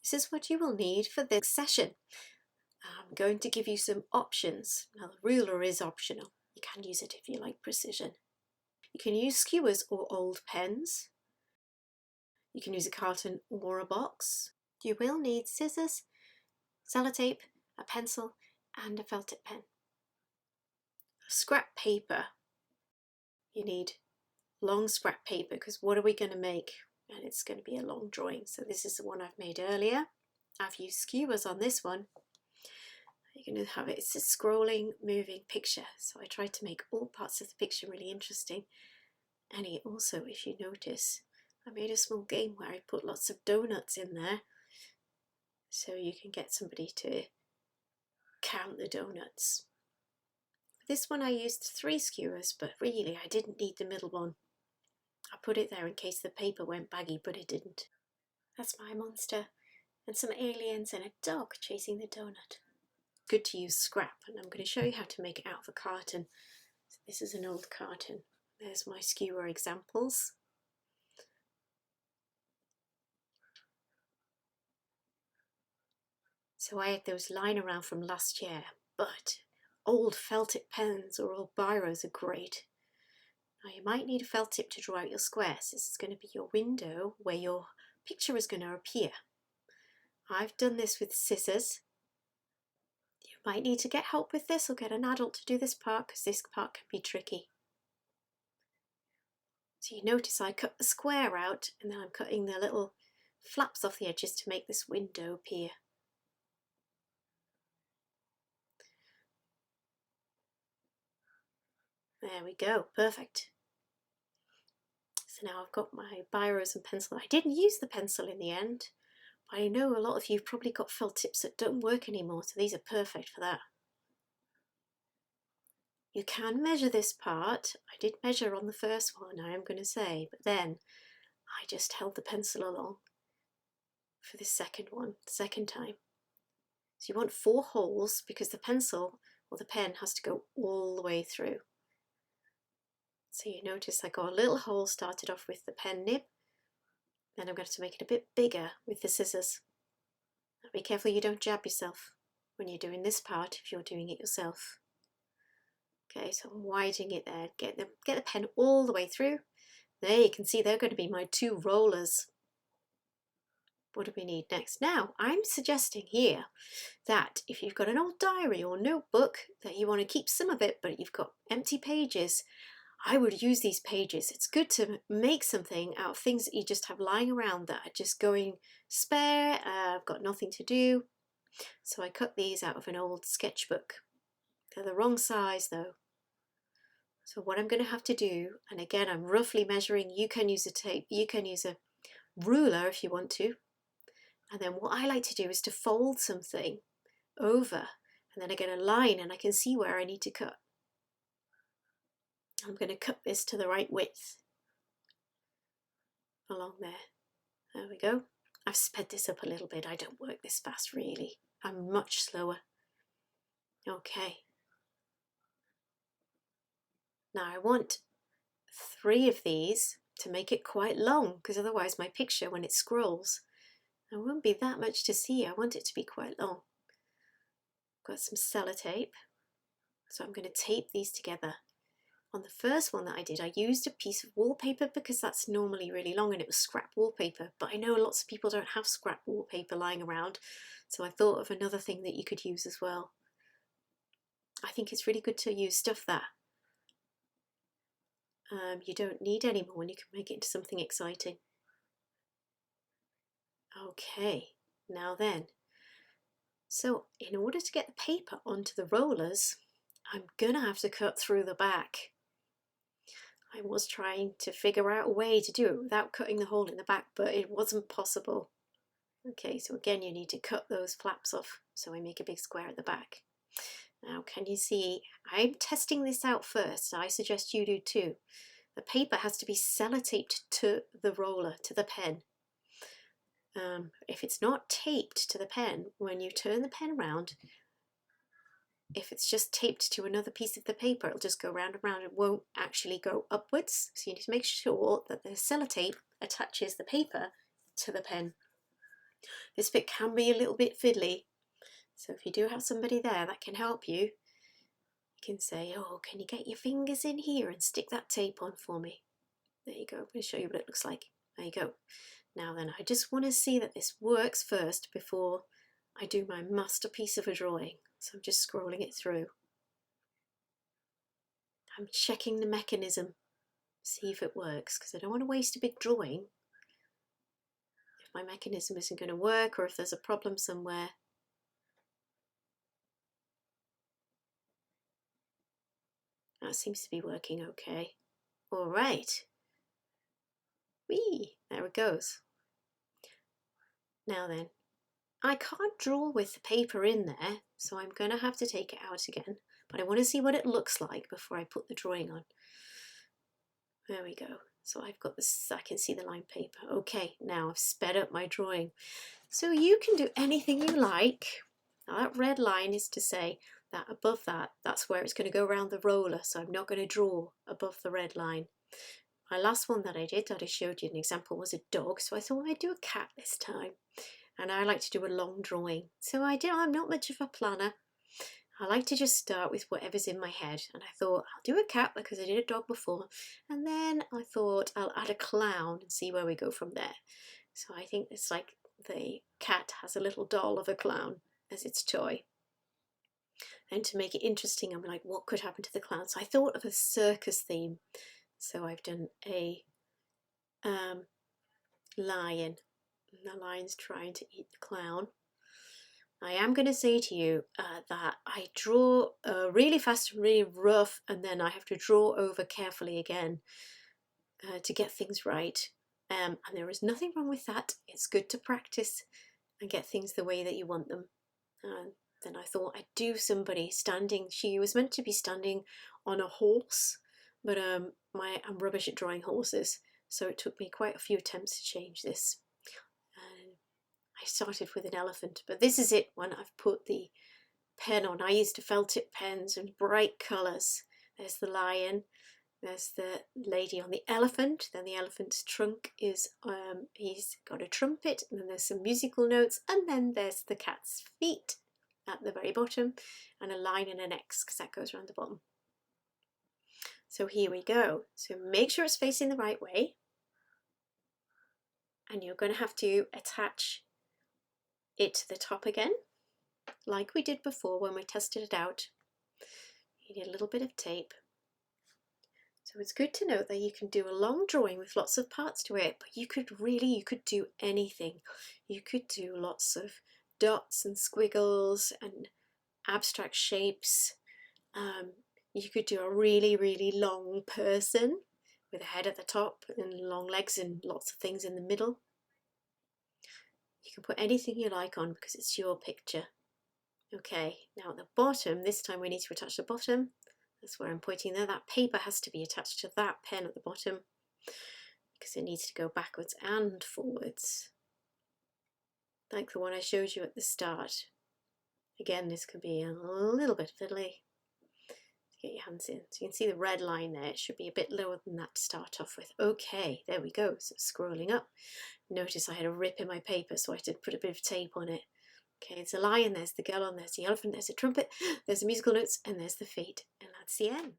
This is what you will need for this session. I'm going to give you some options. Now the ruler is optional. You can use it if you like precision. You can use skewers or old pens. You can use a carton or a box. You will need scissors, sellotape, a pencil and a felt tip pen. Scrap paper. You need long scrap paper because what are we going to make? And it's going to be a long drawing. So this is the one I've made earlier. I've used skewers on this one. You're going to have it, it's a scrolling, moving picture. So I tried to make all parts of the picture really interesting. And also, if you notice, I made a small game where I put lots of donuts in there. So you can get somebody to count the donuts. For this one I used 3 skewers, but really I didn't need the middle one. I put it there in case the paper went baggy, but it didn't. That's my monster. And some aliens and a dog chasing the donut. Good to use scrap, and I'm going to show you how to make it out of a carton. So this is an old carton. There's my skewer examples. So I had those lying around from last year, but old felt tip pens or old biros are great. Now you might need a felt tip to draw out your squares. This is going to be your window where your picture is going to appear. I've done this with scissors. You might need to get help with this or get an adult to do this part because this part can be tricky. So you notice I cut the square out and then I'm cutting the little flaps off the edges to make this window appear. There we go, perfect. So now I've got my biros and pencil. I didn't use the pencil in the end, but I know a lot of you have probably got felt tips that don't work anymore, so these are perfect for that. You can measure this part. I did measure on the first one, I am going to say, but then I just held the pencil along for this second one, the second time. So you want 4 holes because the pencil or the pen has to go all the way through. So you notice I got a little hole started off with the pen nib, then I'm going to make it a bit bigger with the scissors. Now be careful you don't jab yourself when you're doing this part if you're doing it yourself. Okay, so I'm widening it there, get the pen all the way through. There you can see they're going to be my 2 rollers. What do we need next? Now I'm suggesting here that if you've got an old diary or notebook that you want to keep some of it but you've got empty pages, I would use these pages. It's good to make something out of things that you just have lying around that are just going spare, I've got nothing to do. So I cut these out of an old sketchbook. They're the wrong size though. So what I'm going to have to do, and again I'm roughly measuring, you can use a tape, you can use a ruler if you want to. And then what I like to do is to fold something over and then I get a line and I can see where I need to cut. I'm going to cut this to the right width along there. There we go. I've sped this up a little bit. I don't work this fast really. I'm much slower. Okay. Now I want 3 of these to make it quite long because otherwise my picture when it scrolls there won't be that much to see. I want it to be quite long. Got some sellotape. So I'm going to tape these together. On the first one that I did, I used a piece of wallpaper because that's normally really long and it was scrap wallpaper. But I know lots of people don't have scrap wallpaper lying around. So I thought of another thing that you could use as well. I think it's really good to use stuff that you don't need anymore and you can make it into something exciting. Okay, now then. So in order to get the paper onto the rollers, I'm gonna have to cut through the back. I was trying to figure out a way to do it without cutting the hole in the back, but it wasn't possible. Okay, so again you need to cut those flaps off so I make a big square at the back. Now can you see, I'm testing this out first, I suggest you do too. The paper has to be sellotaped to the roller, to the pen. If it's not taped to the pen, when you turn the pen around, if it's just taped to another piece of the paper, it'll just go round and round. It won't actually go upwards. So you need to make sure that the sellotape attaches the paper to the pen. This bit can be a little bit fiddly, so if you do have somebody there that can help you, you can say, oh, can you get your fingers in here and stick that tape on for me? There you go. I'm going to show you what it looks like. There you go. Now then, I just want to see that this works first before I do my masterpiece of a drawing. So I'm just scrolling it through. I'm checking the mechanism, see if it works, because I don't want to waste a big drawing if my mechanism isn't going to work or if there's a problem somewhere. That seems to be working okay. All right. Whee! There it goes. Now then, I can't draw with the paper in there, so I'm going to have to take it out again. But I want to see what it looks like before I put the drawing on. There we go. So I've got this, I can see the lined paper. Okay, now I've sped up my drawing. So you can do anything you like. Now that red line is to say that above that, that's where it's going to go around the roller. So I'm not going to draw above the red line. My last one that I did, that I showed you an example, was a dog. So I thought I'd do a cat this time. And I like to do a long drawing. So I'm not much of a planner. I like to just start with whatever's in my head. And I thought I'll do a cat because I did a dog before. And then I thought I'll add a clown and see where we go from there. So I think it's like the cat has a little doll of a clown as its toy. And to make it interesting, I'm like, what could happen to the clown? So I thought of a circus theme. So I've done a lion. The lion's trying to eat the clown. I am going to say to you that I draw really fast and really rough, and then I have to draw over carefully again to get things right. And there is nothing wrong with that. It's good to practice and get things the way that you want them. Then I thought I'd do somebody standing. She was meant to be standing on a horse, but I'm rubbish at drawing horses, so it took me quite a few attempts to change this. I started with an elephant, but this is it when I've put the pen on. I used felt tip pens and bright colours. There's the lion, there's the lady on the elephant, then the elephant's trunk is, he's got a trumpet, and then there's some musical notes, and then there's the cat's feet at the very bottom, and a line and an X because that goes around the bottom. So here we go. So make sure it's facing the right way, and you're going to have to attach it to the top again, like we did before when we tested it out. You need a little bit of tape. So it's good to note that you can do a long drawing with lots of parts to it, but you could do anything. You could do lots of dots and squiggles and abstract shapes. You could do a really, really long person with a head at the top and long legs and lots of things in the middle. You can put anything you like on because it's your picture. Okay, now at the bottom, this time we need to attach the bottom. That's where I'm pointing there. That paper has to be attached to that pen at the bottom because it needs to go backwards and forwards, like the one I showed you at the start. Again, this can be a little bit fiddly to get your hands in. So you can see the red line there. It should be a bit lower than that to start off with. Okay, there we go. So scrolling up. Notice I had a rip in my paper, so I had to put a bit of tape on it. Okay, it's a lion, there's the girl, and there's the elephant, there's the trumpet, there's the musical notes, and there's the feet. And that's the end.